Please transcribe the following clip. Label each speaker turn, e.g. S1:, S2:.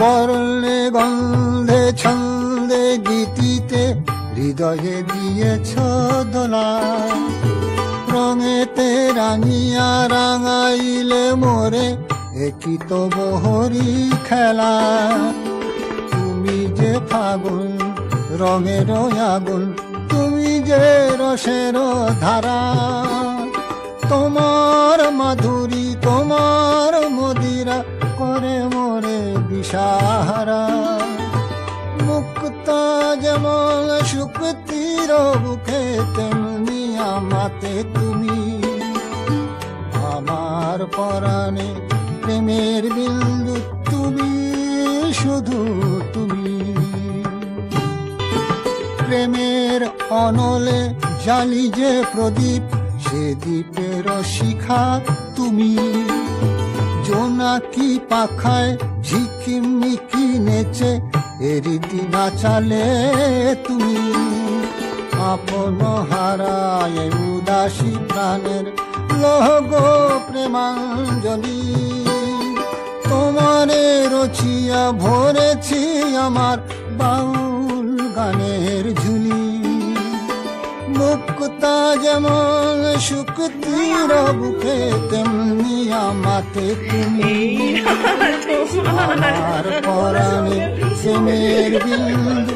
S1: বর্ণে গন্ধে ছন্দে গীতিতে হৃদয়ে দিয়েছ দোলা, রঙেতে রাঙিয়া রাঙাইলে মোরে একই তো বহরি খেলা। তুমি যে ফাগুন রঙের আগুন, তুমি যে রসের ধারা, তোমার মাধুরী তোমার মদিরা করে মোরে দিশাহারা। মুক্তা যেমন শুকতির বুকে তেমনি আমাতে তুমি, আমার পরাণে প্রেমের বিন্দু তুমি, শুধু তুমি। প্রেমের অনলে জালি যে প্রদীপ, সে দ্বীপের শিখা তুমি। জোনাকি পাখায় ঝিকিমিকি নেচে এরিতি নাচালে তুমি। আপন হারায় উদাসী প্রাণের লহগো প্রেমাঞ্জলি, তোমারে রচিয়া ভরেছি আমার বাউল গানের ঝুলি। মুক্তা যেমন শুকতির বুকে তেমনি আমাতে তুমি, আমার পরাণে প্রেমের বিন্দু